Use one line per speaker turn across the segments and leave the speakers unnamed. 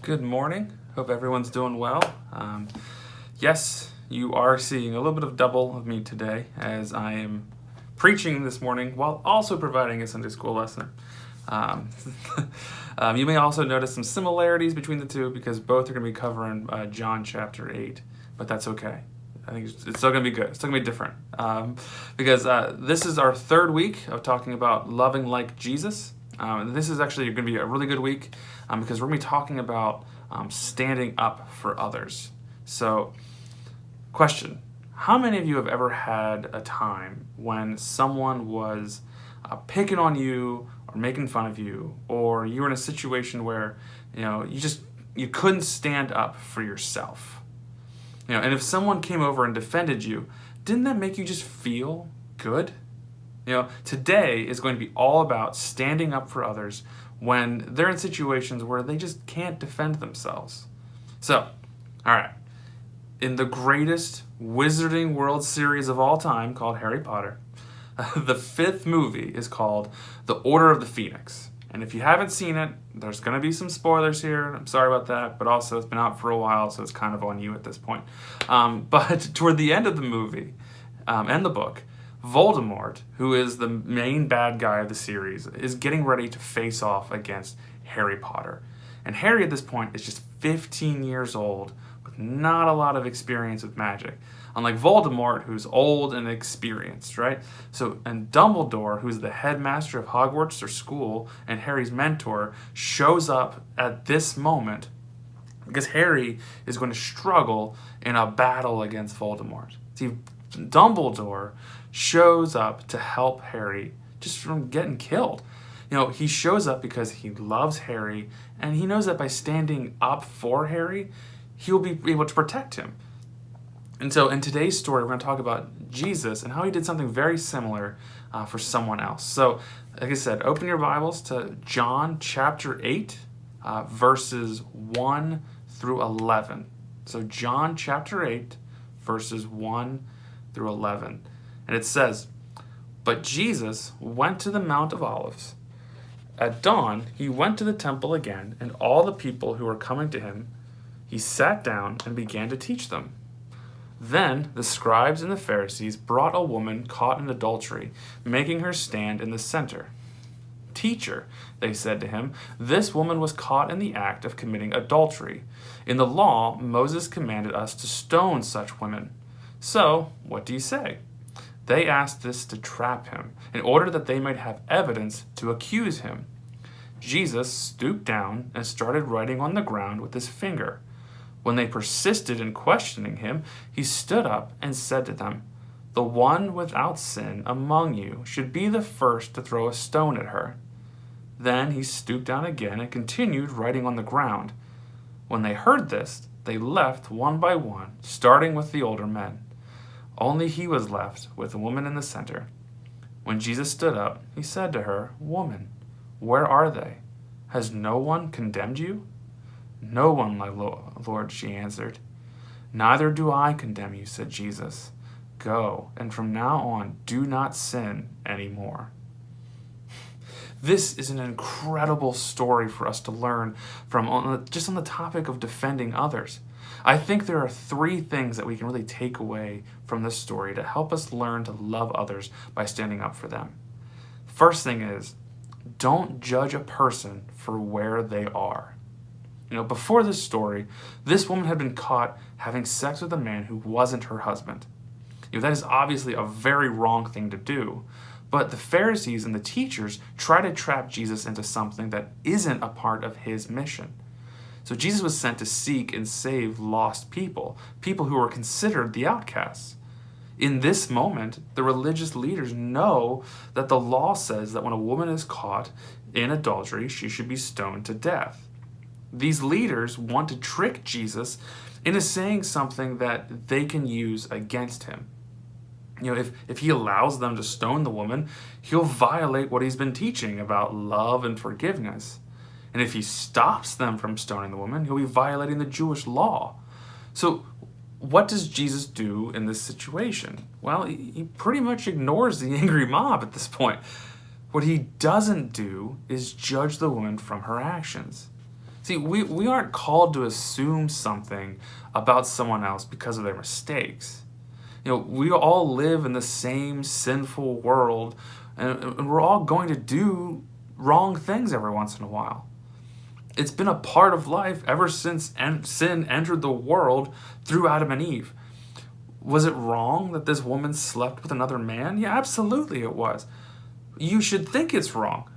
Good morning. Hope everyone's doing well. Yes, you are seeing a little bit of double of me today as I am preaching this morning while also providing a Sunday school lesson. Um, you may also notice some similarities between the two because both are going to be covering John chapter 8, but that's okay. I think it's still going to be good. It's still going to be different because this is our third week of talking about loving like Jesus. This is actually going to be a really good week because we're going to be talking about standing up for others. So, question: how many of you have ever had a time when someone was picking on you or making fun of you, or you were in a situation where you couldn't stand up for yourself? And if someone came over and defended you, didn't that make you just feel good? Today is going to be all about standing up for others when they're in situations where they just can't defend themselves. So, all right. In the greatest Wizarding World series of all time, called Harry Potter, the fifth movie is called The Order of the Phoenix. And if you haven't seen it, there's going to be some spoilers here. I'm sorry about that, but also it's been out for a while, so it's kind of on you at this point. But toward the end of the movie and the book, Voldemort, who is the main bad guy of the series, is getting ready to face off against Harry Potter. And Harry at this point is just 15 years old with not a lot of experience with magic. Unlike Voldemort, who's old and experienced, right? And Dumbledore, who's the headmaster of Hogwarts, their school, and Harry's mentor, shows up at this moment because Harry is going to struggle in a battle against Voldemort. See, Dumbledore shows up to help Harry just from getting killed. He shows up because he loves Harry, and he knows that by standing up for Harry, he'll be able to protect him. And so in today's story, we're going to talk about Jesus and how he did something very similar for someone else. So, like I said, open your Bibles to John chapter 8, verses 1 through 11. So John chapter 8, verses 1 through 11. And it says, "But Jesus went to the Mount of Olives. At dawn, he went to the temple again, and all the people who were coming to him, he sat down and began to teach them. Then the scribes and the Pharisees brought a woman caught in adultery, making her stand in the center. 'Teacher,' they said to him, 'this woman was caught in the act of committing adultery. In the law, Moses commanded us to stone such women. So, what do you say?' They asked this to trap him, in order that they might have evidence to accuse him. Jesus stooped down and started writing on the ground with his finger. When they persisted in questioning him, he stood up and said to them, 'The one without sin among you should be the first to throw a stone at her.' Then he stooped down again and continued writing on the ground. When they heard this, they left one by one, starting with the older men. Only he was left with the woman in the center. When Jesus stood up, he said to her, 'Woman, where are they? Has no one condemned you?' 'No one, my Lord,' she answered. 'Neither do I condemn you,' said Jesus. 'Go, and from now on, do not sin anymore.'" This is an incredible story for us to learn from just on the topic of defending others. I think there are three things that we can really take away from this story to help us learn to love others by standing up for them. First thing is, don't judge a person for where they are. Before this story, this woman had been caught having sex with a man who wasn't her husband. That is obviously a very wrong thing to do. But the Pharisees and the teachers try to trap Jesus into something that isn't a part of his mission. So Jesus was sent to seek and save lost people who were considered the outcasts. In this moment, the religious leaders know that the law says that when a woman is caught in adultery, she should be stoned to death. These leaders want to trick Jesus into saying something that they can use against him. If he allows them to stone the woman, he'll violate what he's been teaching about love and forgiveness. And if he stops them from stoning the woman, he'll be violating the Jewish law. So what does Jesus do in this situation? Well, he pretty much ignores the angry mob at this point. What he doesn't do is judge the woman from her actions. See, we aren't called to assume something about someone else because of their mistakes. We all live in the same sinful world, and we're all going to do wrong things every once in a while. It's been a part of life ever since sin entered the world through Adam and Eve. Was it wrong that this woman slept with another man? Yeah, absolutely it was. You should think it's wrong.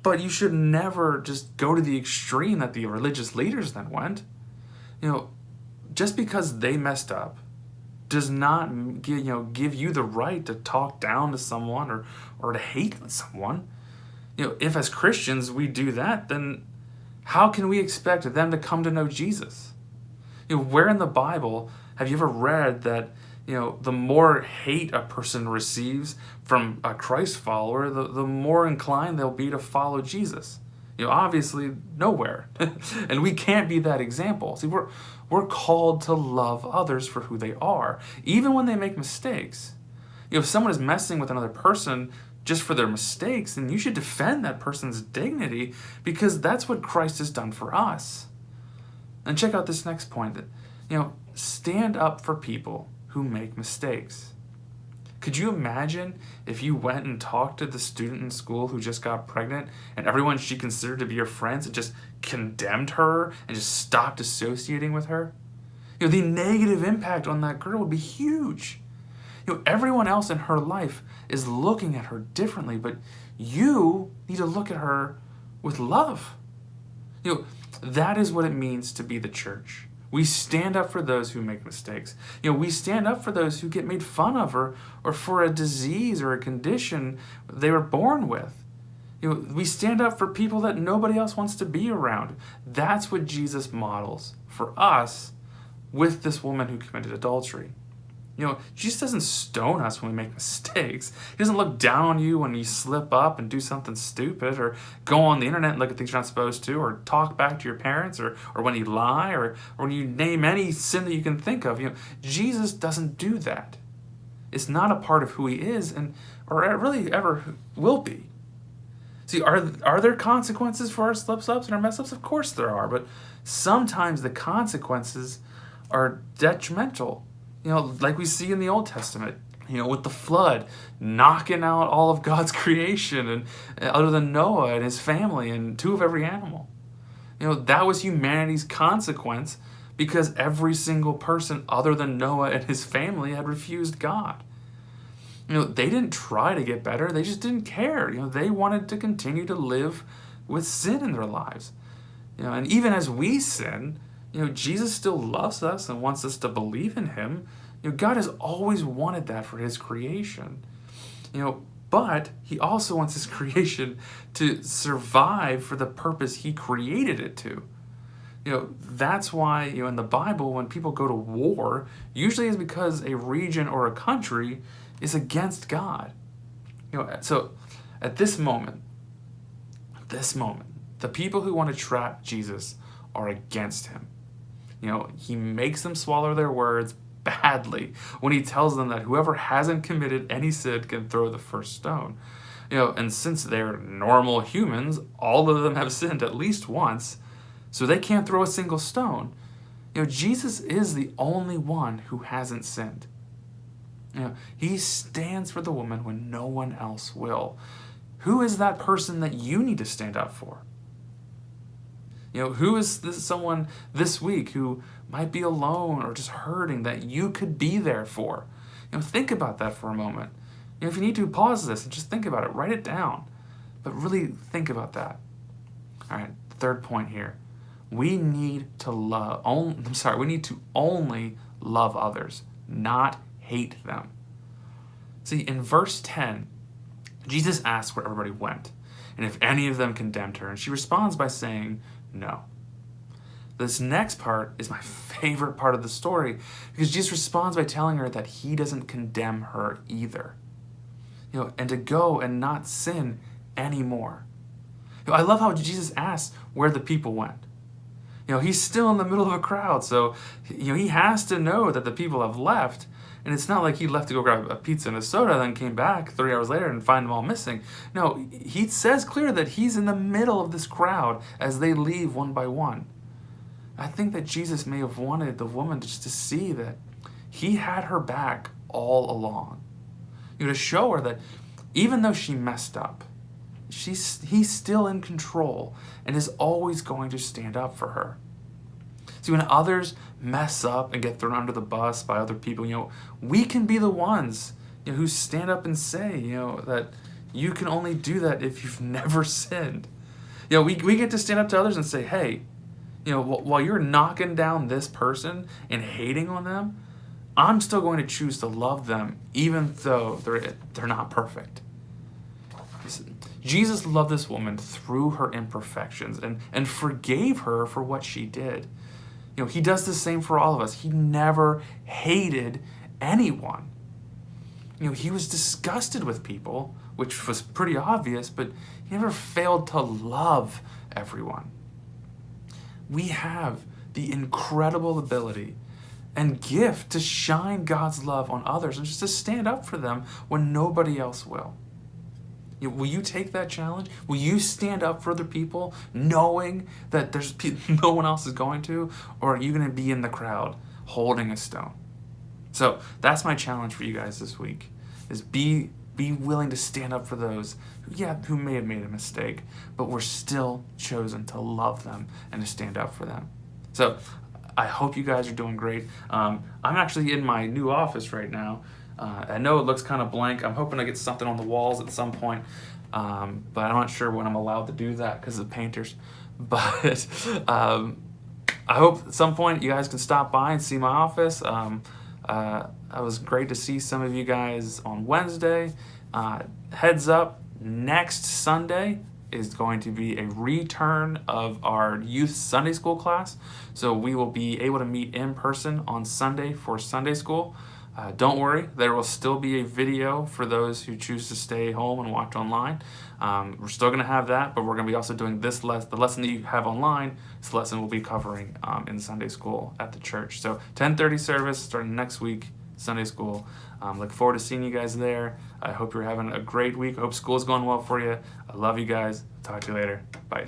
But you should never just go to the extreme that the religious leaders then went. Just because they messed up does not give you the right to talk down to someone or to hate someone. If as Christians we do that, then how can we expect them to come to know Jesus? Where in the Bible have you ever read that the more hate a person receives from a Christ follower, the more inclined they'll be to follow Jesus? Obviously nowhere. And we can't be that example. See, we're called to love others for who they are, even when they make mistakes. If someone is messing with another person just for their mistakes, then you should defend that person's dignity, because that's what Christ has done for us. And check out this next point, that stand up for people who make mistakes. Could you imagine if you went and talked to the student in school who just got pregnant, and everyone she considered to be her friends and just condemned her and just stopped associating with her? The negative impact on that girl would be huge. Everyone else in her life is looking at her differently, but you need to look at her with love. That is what it means to be the church. We stand up for those who make mistakes. We stand up for those who get made fun of or for a disease or a condition they were born with. We stand up for people that nobody else wants to be around. That's what Jesus models for us with this woman who committed adultery. Jesus doesn't stone us when we make mistakes. He doesn't look down on you when you slip up and do something stupid, or go on the internet and look at things you're not supposed to, or talk back to your parents, or when you lie, or when you name any sin that you can think of. Jesus doesn't do that. It's not a part of who he is, or it really ever will be. See, are there consequences for our slip-ups and our mess-ups? Of course there are, but sometimes the consequences are detrimental. Like we see in the Old Testament, with the flood, knocking out all of God's creation, and other than Noah and his family and 2 of every animal. That was humanity's consequence, because every single person other than Noah and his family had refused God. They didn't try to get better, they just didn't care. They wanted to continue to live with sin in their lives. And even as we sin, Jesus still loves us and wants us to believe in him. God has always wanted that for his creation. But he also wants his creation to survive for the purpose he created it to. That's why, in the Bible, when people go to war, usually it's because a region or a country is against God. So at this moment, the people who want to trap Jesus are against him. He makes them swallow their words badly when he tells them that whoever hasn't committed any sin can throw the first stone. And since they're normal humans, all of them have sinned at least once, so they can't throw a single stone. Jesus is the only one who hasn't sinned. He stands for the woman when no one else will. Who is that person that you need to stand up for? Who is someone this week who might be alone or just hurting that you could be there for? Think about that for a moment. If you need to, pause this and just think about it. Write it down. But really think about that. All right, third point here. We need to only love others, not hate them. See, in verse 10, Jesus asks where everybody went, and if any of them condemned her, and she responds by saying, no. This next part is my favorite part of the story, because Jesus responds by telling her that he doesn't condemn her either. And to go and not sin anymore. I love how Jesus asks where the people went. He's still in the middle of a crowd, so he has to know that the people have left, And it's not like he left to go grab a pizza and a soda, then came back 3 hours later and find them all missing. No, he says clear that he's in the middle of this crowd as they leave one by one. I think that Jesus may have wanted the woman just to see that he had her back all along. To show her that even though she messed up, he's still in control and is always going to stand up for her. See, when others mess up and get thrown under the bus by other people, we can be the ones, who stand up and say, that you can only do that if you've never sinned. We get to stand up to others and say, hey, while you're knocking down this person and hating on them, I'm still going to choose to love them even though they're not perfect. Jesus loved this woman through her imperfections and forgave her for what she did. He does the same for all of us. He never hated anyone. He was disgusted with people, which was pretty obvious, but he never failed to love everyone. We have the incredible ability and gift to shine God's love on others and just to stand up for them when nobody else will. Will you take that challenge? Will you stand up for other people knowing that there's no one else is going to? Or are you going to be in the crowd holding a stone? So that's my challenge for you guys this week, is be willing to stand up for those who may have made a mistake, but were still chosen to love them and to stand up for them. So I hope you guys are doing great. I'm actually in my new office right now. I know it looks kind of blank. I'm hoping to get something on the walls at some point, but I'm not sure when I'm allowed to do that because of the painters. But I hope at some point you guys can stop by and see my office. It was great to see some of you guys on Wednesday. Heads up, next Sunday is going to be a return of our youth Sunday school class. So we will be able to meet in person on Sunday for Sunday school. Don't worry, there will still be a video for those who choose to stay home and watch online. We're still going to have that, but we're going to be also doing the lesson that you have online. This lesson we'll be covering in Sunday school at the church. So 10:30 service starting next week, Sunday school. Look forward to seeing you guys there. I hope you're having a great week. I hope school's going well for you. I love you guys. Talk to you later. Bye.